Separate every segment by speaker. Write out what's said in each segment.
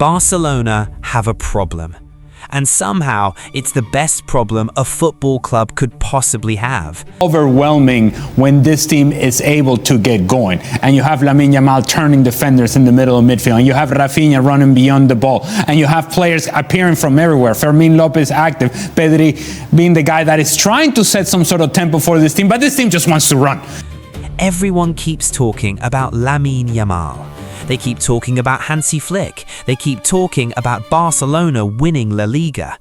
Speaker 1: Barcelona have a problem. And somehow, it's the best problem a football club could possibly have.
Speaker 2: Overwhelming when this team is able to get going. And you have Lamine Yamal turning defenders in the middle of midfield. And you have Rafinha running beyond the ball. And you have players appearing from everywhere. Fermin Lopez active. Pedri being the guy that is trying to set some sort of tempo for this team. But this team just wants to run.
Speaker 1: Everyone keeps talking about Lamine Yamal. They keep talking about Hansi Flick. They keep talking about Barcelona winning La Liga.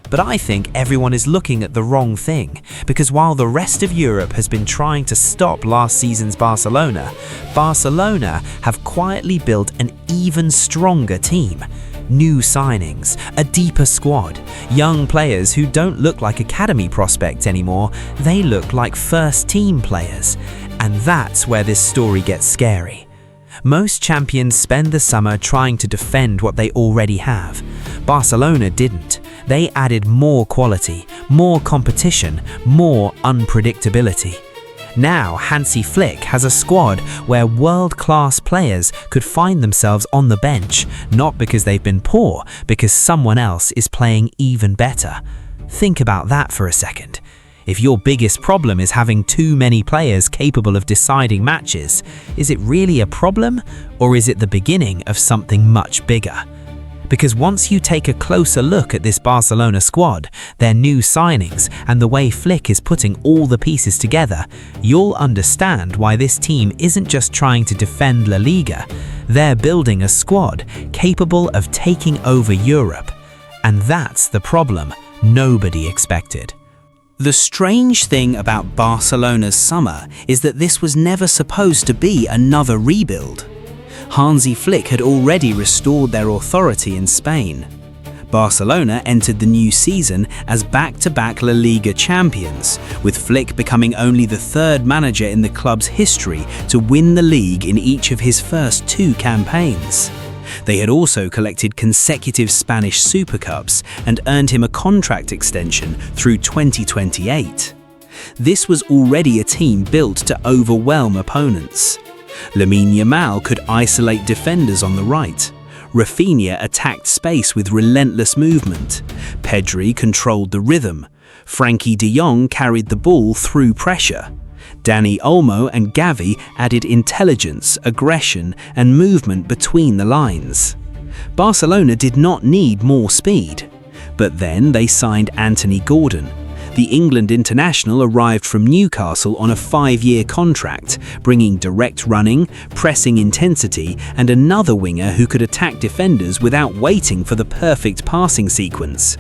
Speaker 1: But I think everyone is looking at the wrong thing, because while the rest of Europe has been trying to stop last season's Barcelona, Barcelona have quietly built an even stronger team. New signings, a deeper squad, young players who don't look like academy prospects anymore, they look like first-team players. And that's where this story gets scary. Most champions spend the summer trying to defend what they already have. Barcelona didn't. They added more quality, more competition, more unpredictability. Now Hansi Flick has a squad where world-class players could find themselves on the bench, not because they've been poor, because someone else is playing even better. Think about that for a second. If your biggest problem is having too many players capable of deciding matches, is it really a problem, or is it the beginning of something much bigger? Because once you take a closer look at this Barcelona squad, their new signings, and the way Flick is putting all the pieces together, you'll understand why this team isn't just trying to defend La Liga. They're building a squad capable of taking over Europe. And that's the problem nobody expected. The strange thing about Barcelona's summer is that this was never supposed to be another rebuild. Hansi Flick had already restored their authority in Spain. Barcelona entered the new season as back-to-back La Liga champions, with Flick becoming only the third manager in the club's history to win the league in each of his first 2 campaigns. They had also collected consecutive Spanish Super Cups and earned him a contract extension through 2028. This was already a team built to overwhelm opponents. Lamine Yamal could isolate defenders on the right. Rafinha attacked space with relentless movement. Pedri controlled the rhythm. Frankie de Jong carried the ball through pressure. Dani Olmo and Gavi added intelligence, aggression, and movement between the lines. Barcelona did not need more speed. But then they signed Anthony Gordon. The England international arrived from Newcastle on a 5-year contract, bringing direct running, pressing intensity, and another winger who could attack defenders without waiting for the perfect passing sequence.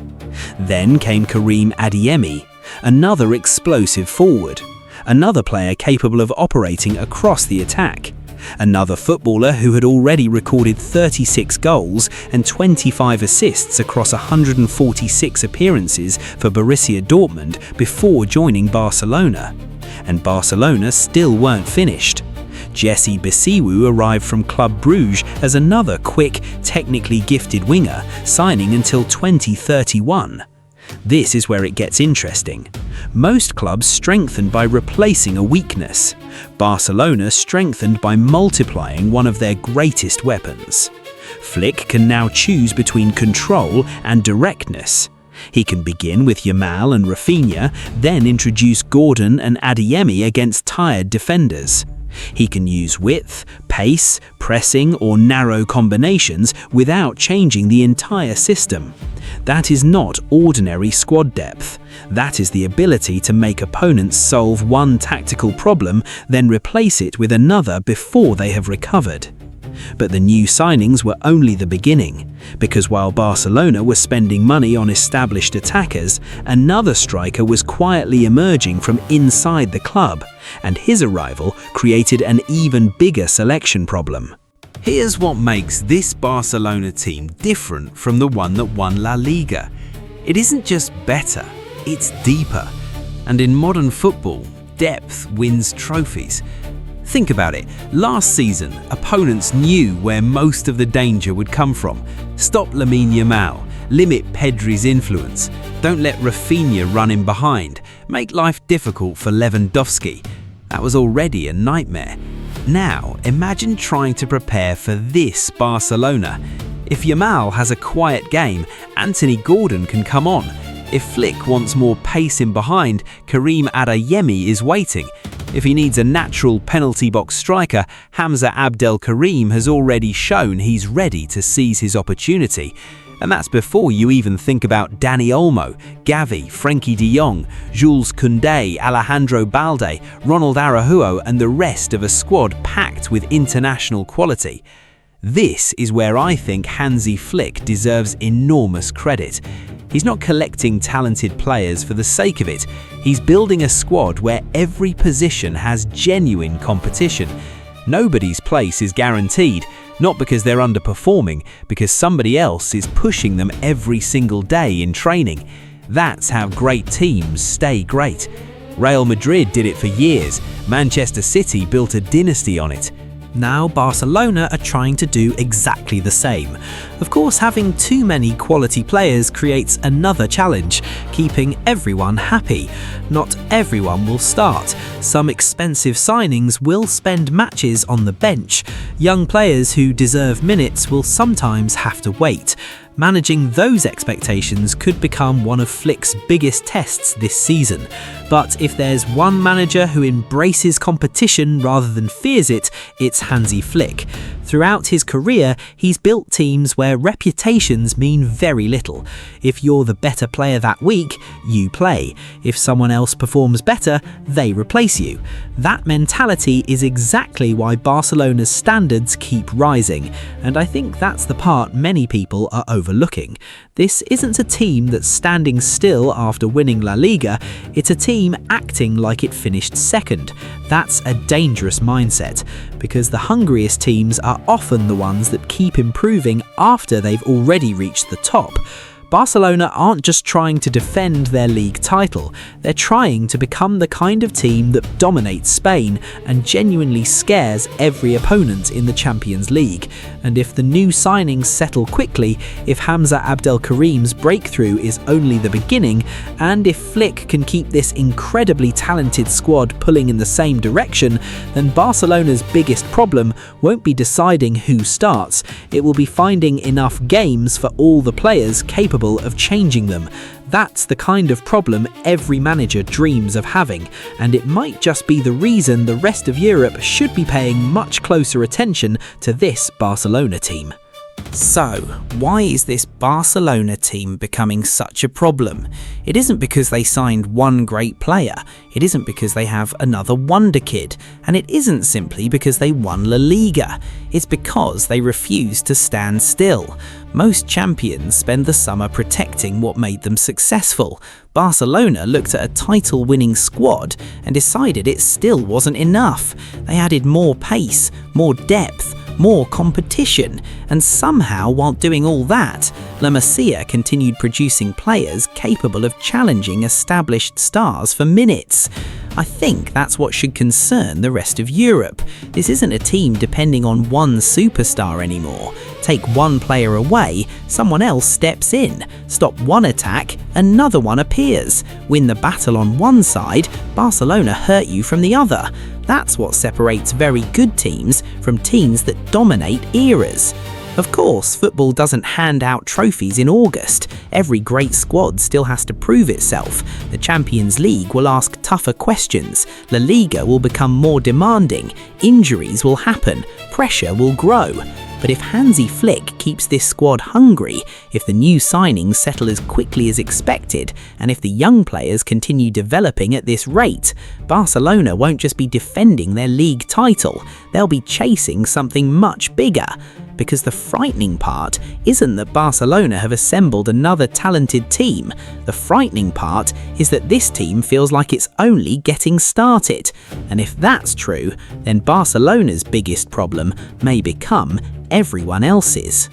Speaker 1: Then came Karim Adeyemi, another explosive forward. Another player capable of operating across the attack. Another footballer who had already recorded 36 goals and 25 assists across 146 appearances for Borussia Dortmund before joining Barcelona. And Barcelona still weren't finished. Jesse Basiwu arrived from Club Brugge as another quick, technically gifted winger, signing until 2031. This is where it gets interesting. Most clubs strengthened by replacing a weakness. Barcelona strengthened by multiplying one of their greatest weapons. Flick can now choose between control and directness. He can begin with Yamal and Rafinha, then introduce Gordon and Adeyemi against tired defenders. He can use width, pace, pressing, or narrow combinations without changing the entire system. That is not ordinary squad depth. That is the ability to make opponents solve one tactical problem, then replace it with another before they have recovered. But the new signings were only the beginning, because while Barcelona was spending money on established attackers, another striker was quietly emerging from inside the club, and his arrival created an even bigger selection problem. Here's what makes this Barcelona team different from the one that won La Liga. It isn't just better, it's deeper. And in modern football, depth wins trophies. Think about it. Last season, opponents knew where most of the danger would come from. Stop Lamine Yamal, limit Pedri's influence, don't let Rafinha run in behind, make life difficult for Lewandowski. That was already a nightmare. Now, imagine trying to prepare for this Barcelona. If Yamal has a quiet game, Anthony Gordon can come on. If Flick wants more pace in behind, Karim Adeyemi is waiting. If he needs a natural penalty box striker, Hamza Abdelkarim has already shown he's ready to seize his opportunity. And that's before you even think about Dani Olmo, Gavi, Frenkie de Jong, Jules Koundé, Alejandro Balde, Ronald Araujo and the rest of a squad packed with international quality. This is where I think Hansi Flick deserves enormous credit. He's not collecting talented players for the sake of it. He's building a squad where every position has genuine competition. Nobody's place is guaranteed, not because they're underperforming, because somebody else is pushing them every single day in training. That's how great teams stay great. Real Madrid did it for years. Manchester City built a dynasty on it. Now Barcelona are trying to do exactly the same. Of course, having too many quality players creates another challenge, keeping everyone happy. Not everyone will start. Some expensive signings will spend matches on the bench. Young players who deserve minutes will sometimes have to wait. Managing those expectations could become one of Flick's biggest tests this season. But if there's one manager who embraces competition rather than fears it, it's Hansi Flick. Throughout his career, he's built teams where reputations mean very little. If you're the better player that week, you play. If someone else performs better, they replace you. That mentality is exactly why Barcelona's standards keep rising, and I think that's the part many people are overlooking. This isn't a team that's standing still after winning La Liga, it's a team acting like it finished second. That's a dangerous mindset, because the hungriest teams are often the ones that keep improving after they've already reached the top. Barcelona aren't just trying to defend their league title, they're trying to become the kind of team that dominates Spain and genuinely scares every opponent in the Champions League. And if the new signings settle quickly, if Hamza Abdelkarim's breakthrough is only the beginning, and if Flick can keep this incredibly talented squad pulling in the same direction, then Barcelona's biggest problem won't be deciding who starts, it will be finding enough games for all the players capable of changing them. That's the kind of problem every manager dreams of having, and it might just be the reason the rest of Europe should be paying much closer attention to this Barcelona team. So, why is this Barcelona team becoming such a problem? It isn't because they signed one great player, it isn't because they have another wonder kid, and it isn't simply because they won La Liga. It's because they refuse to stand still. Most champions spend the summer protecting what made them successful. Barcelona looked at a title-winning squad and decided it still wasn't enough. They added more pace, more depth, more competition, and somehow while doing all that, La Masia continued producing players capable of challenging established stars for minutes. I think that's what should concern the rest of Europe. This isn't a team depending on one superstar anymore. Take one player away, someone else steps in. Stop one attack, another one appears. Win the battle on one side, Barcelona hurt you from the other. That's what separates very good teams from teams that dominate eras. Of course, football doesn't hand out trophies in August. Every great squad still has to prove itself. The Champions League will ask tougher questions. La Liga will become more demanding. Injuries will happen. Pressure will grow. But if Hansi Flick keeps this squad hungry, if the new signings settle as quickly as expected, and if the young players continue developing at this rate, Barcelona won't just be defending their league title, they'll be chasing something much bigger. Because the frightening part isn't that Barcelona have assembled another talented team. The frightening part is that this team feels like it's only getting started. And if that's true, then Barcelona's biggest problem may become everyone else's.